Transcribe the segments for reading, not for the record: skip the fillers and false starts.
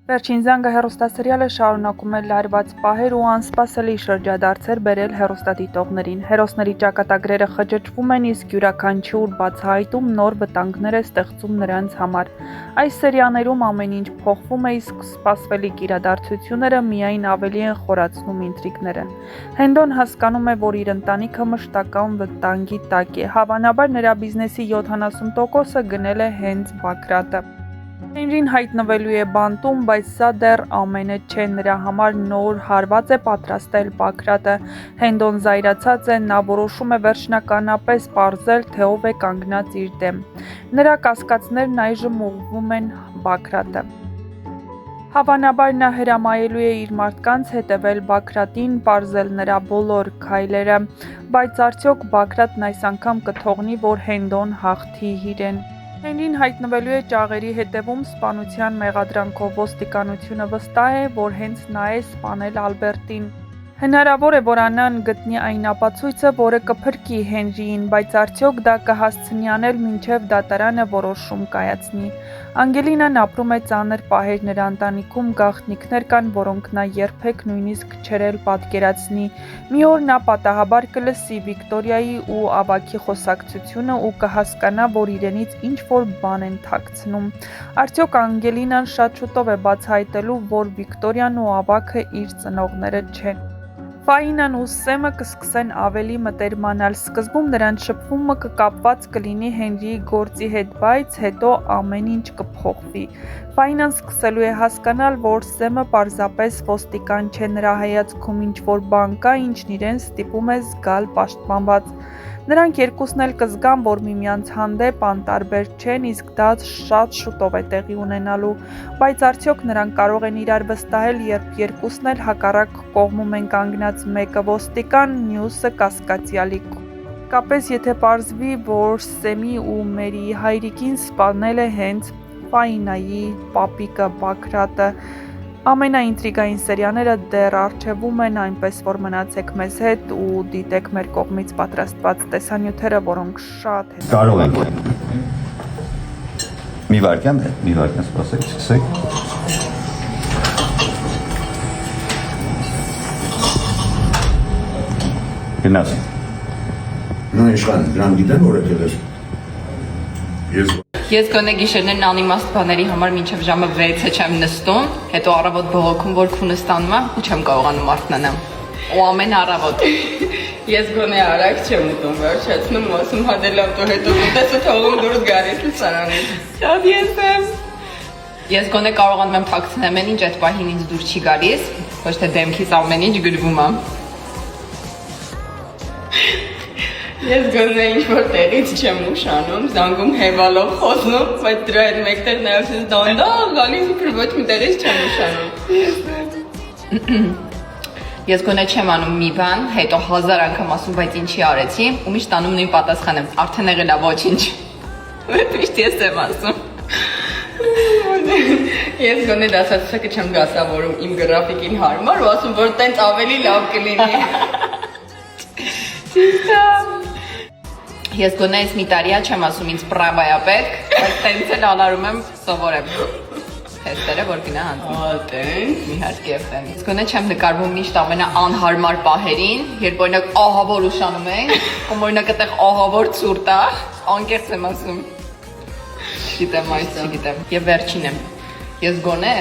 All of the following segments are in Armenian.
Վերջին զանգը հեռուստասերիալը շարունակում է լարված պահեր ու անսպասելի շրջադարձեր բերել հեռուստադիտողներին։ Հերոսների ճակատագրերը խճճվում են, իսկ յուրաքանչյուր բացահայտում նոր վտանգներ է ստեղծում նրանց համար։ Այս սերիաներում ամեն ինչ փոխվում է, իսկ սպասվելիք իրադարձությունները միայն ավելի են խորացնում ինտրիգները։ Հենդոն հասկանում է, որ իր ընտանիքը մշտական վտանգի տակ է։ Հավանաբար նրա բիզնեսի 70%-ը գնել է հենց Բագրատը։ Հենրին հայտնվելու է բանտում, բայց սա դեռ ամենը չէ, նրա համար նոր հարված է պատրաստել Բագրատը։ Հենդոն զայրացած է, նա որոշում է վերջնականապես պարզել, թե ով է կանգնած իր դեմ։ Նրա կասկածներն այժմ ուղղվում են Բագրատը։ Հավանաբար նա հրամայելու է իր մարդկանց հետևել Բագրատին, պարզել նրա բոլոր քայլերը, բայց արդյոք Բագրատն այս անգամ կթողնի, որ Հենդոն հաղթի իրեն։ Հենրին հայտնվելու է ճաղերի հետևում սպանության մեղադրանքով, ոստիկանությունը վստահ է, որ հենց նա է սպանել Ալբերտին։ Հնարավոր է, որ Աննան գտնի այն ապացույցը, որը կփրկի Հենրիին, բայց արդյոք դա կհասցնի անել մինչև դատարանը որոշում կայացնի։ Անգելինան ապրում է ծանր պահեր, նրա ընտանիքում գաղտնիքներ կան, որոնք նա երբեք նույնիսկ չէր էլ պատկերացնի։ Մի օր նա պատահաբար կլսի Վիկտորիայի ու ավագի խոսակցությունը ու կհասկանա, որ իրենից ինչ-որ բան են թաքցնում։ Արդյոք Անգելինան շատ շուտով է բացահայտելու, որ Վիկտորիան ու ավագը իր ծնողները չեն։ Ֆաինան ու Սեմը կսկսեն ավելի մտերմանալ, սկզբում նրանց շփումը կկապված կլինի Հենրիի գործի հետ, բայց հետո ամեն ինչ կփոխվի։ Ֆաինան սկսելու է հասկանալ, որ Սեմը պարզապես ոստիկան չէ, նրա հայացքում ինչ-որ բան կա, ինչն իրեն ստիպում է զգալ պաշտպանված։ Նրանք երկուսն էլ կզգան, որ միմյանց հանդեպ անտարբեր չեն, իսկ դա շատ շուտով է տեղի ունենալու, բայց արդյոք նրանք կարող են իրար վստահել, երբ երկուսն էլ հակառակ կողմում են կանգնած, մեկը ոստիկան, մյուսը կասկածյալի։ Իսկապես, եթե պարզվի, որ Սեմի ու Մերիի հայրիկին սպանել է հենց Ֆաինայի պապիկը Բագրատը, ամենաինտրիգային սերիաները դեռ առջևում են, այնպես որ մնացեք մեզ հետ ու դիտեք մեր կողմից պատրաստված տեսանյութերը, որոնք շատ են։ Կարող ենք։ Մի վարքյան սպասեք, սկսեք։ Գնաս։ Նա իշխան, դրան գիտեն, որ եկել ես։ Ես գոնե գիշերներն անիմաստ բաների համար մինչև ժամը 6-ը չեմ նստում, հետո առավոտ բողոքում, որ քունը ստանում եմ ու չեմ կարողանում արթնանամ։ Ու ամեն առավոտ։ Ես գոնե արագ չեմ ուտում, վերջացնում, ասում հադելամ դու հետո ուտեսը թողում դուրս գալիս լսարանից։ Շատ ես եմ։ Ես գոնե կարողանում եմ թաքցնել ամեն ինչ, այդ պահին ինձ դուր չի գալիս, ոչ թե դեմքից ամեն ինչ գրվում է։ Ես գոնե ինչ-որ տեղից չեմ ուշանում, զանգում հեվալով խոսնում, բայց դրա հետ մեկտեղ նաև սենց դանդաղ գալիս ու ոչ մի տեղից չեմ ուշանում։ Ես գոնե չեմ անում մի բան, հետո 1000 անգամ ասում, բայց ինչի արեցի, ու միշտ անում նույն պատասխանը, արդեն եղել է ոչինչ։ Միշտ ես եմ ասում։ Ես գոնե դասացուցակը չեմ դասավորում իմ գրաֆիկին հարմար ու ասում, որ տենց ավելի լավ կլինի։ Ճիշտ է։ Ես գոնե ես մի տարիա չեմ ասում ինձ պրավայա պետք, բայց տենց էլ անարում եմ սովորեմ թեստերը, որ գնա հանձնում։ Տենց, իհարկե եմ։ Ես գոնե չեմ նկարվում միշտ ամենաանհարմար պահերին, երբ օրինակ ահավոր ուշանում ենք, կամ օրինակ այդտեղ ահավոր ցուրտ է, անկեղծ եմ ասում։ Գիտեմ այս, չգիտեմ։ Եվ վերջին եմ։ Ես գոնե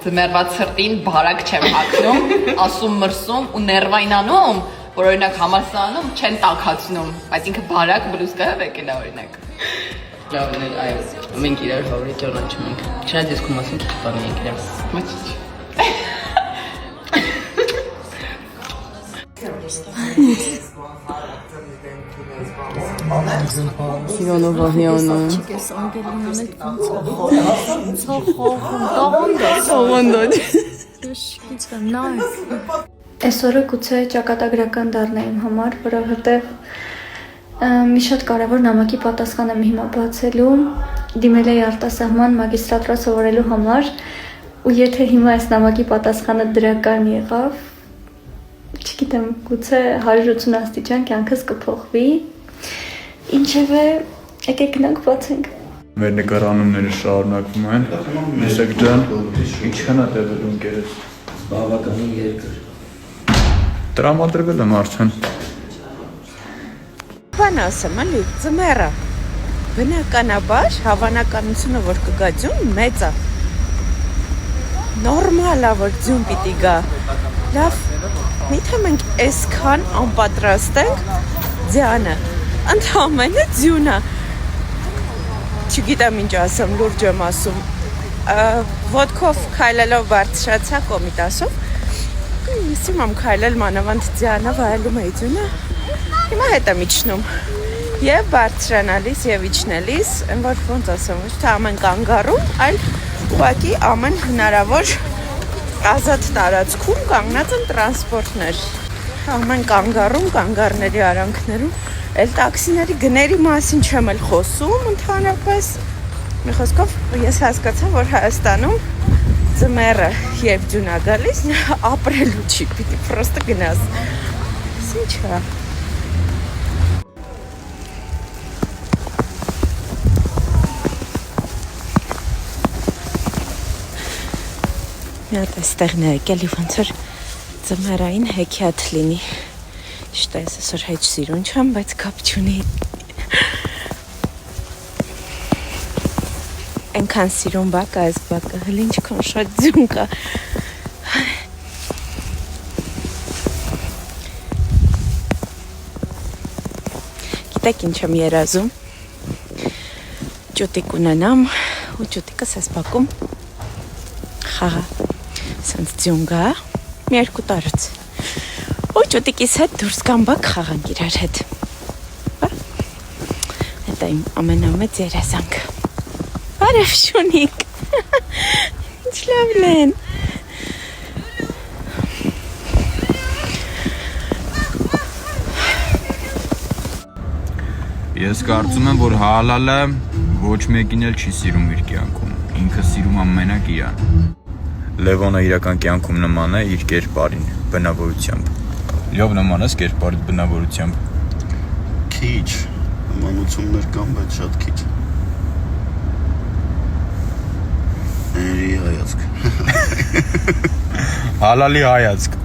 ձմեռված սրտին բարակ չեմ հագնում, ասում մրսում ու ներվայնանում, որ օրինակ համալսարանում չեն տաքացնում, բայց ինքը բարակ բլուզկա եկել է օրինակ։ Լավն է, այո, մենք իրար հավրի ճանաչում ենք։ Չնայած ես քո մասին քիչ բան ենք իրար։ Սիրոնով Վահյանը։ Չկես Անգելինան էլ ծոխողում, գիտեմ, նայ։ Այսօրը գուցե ճակատագրական դառնա իմ համար, որովհետև մի շատ կարևոր նամակի պատասխան եմ հիմա բացելու, դիմել էի արտասահման մագիստրատուրա սովորելու համար, ու եթե հիմա այս նամակի պատասխանը դրական եղավ, չգիտեմ, գուցե 180 աստիճան կյանքս կփոխվի, ինչևէ, եկեք գնանք բացենք։ Մեր նկարանումները շարունակվում են։ Մեսակ ջան, ինչքան է տևել ընկերս։ Բավականին երկար։ Տրամադրվել եմ արդեն։ Բան ասեմ, էլի, ձմեռը։ Բնականաբար հավանականությունը, որ կգա ձյուն, մեծ է։ Նորմալ է, որ ձյուն պիտի գա։ Լավ, միթե մենք այսքան անպատրաստ ենք ձյանը։ Ընդամենը ձյուն է։ Չգիտեմ ինչ ասեմ, լուրջ եմ ասում։ Ոտքով քայլելով բարձրացա կոմիտասով։ Իսում եմ քայլել մանավանդ ձյանը վայելում էի ձյունը։ Հիմա հետ եմ իջնում։ Եվ բարձրանալիս եւ իջնելիս, այն որ ոնց ասեմ, ոչ թե ամեն կանգառում, այլ ուղղակի ամեն հնարավոր ազատ տարածքում կանգնած են տրանսպորտներ։ Ամեն կանգառում, կանգառների արանքներում, այլ տաքսիների գների մասին չեմ էլ խոսում ընդհանրապես։ Մի խոսքով ես հասկացա, որ Հայաստանում ձմեռը երբ ձյուն է գալիս, ապրելու չի, պիտի պրոստը գնաս։ Ինչ է։ Մի հատ այստեղն է եկել, ոնց որ ձմեռային հեքիաթ լինի։ Ճիշտ է, ես այսօր հեչ սիրուն չեմ, բայց կապ չունի։ Այնքան սիրուն բակ է այս բակը, հələ ինչքան շատ ձյուն կա։ Գիտեք ինչ եմ երազում։ Ճուտիկ ունենամ ու ճուտիկս այս բակում խաղա։ Սենց ձյուն գա, մի երկու տարուց։ Ու ճուտիկիս հետ դուրս գամ բակ խաղանք իրար հետ։ Բա։ Դա իմ ամենամեծ երազանքը։ Բարև շունիկ։ Ինչ լավն են։ Ես կարծում եմ, որ հալալը ոչ մեկին էլ չի սիրում իր կյանքում։ Ինքը սիրում ամենակ իրան։ Լևոնը իրական կյանքում նման է իր կերպարին, բնավորությամբ։ Լյով նման ես կերպարիդ բնավորությամբ։ Քիչ, նմանություններ կան, բայց շատ քիչ։ Էրի հայացք։ Հալալի հայացք։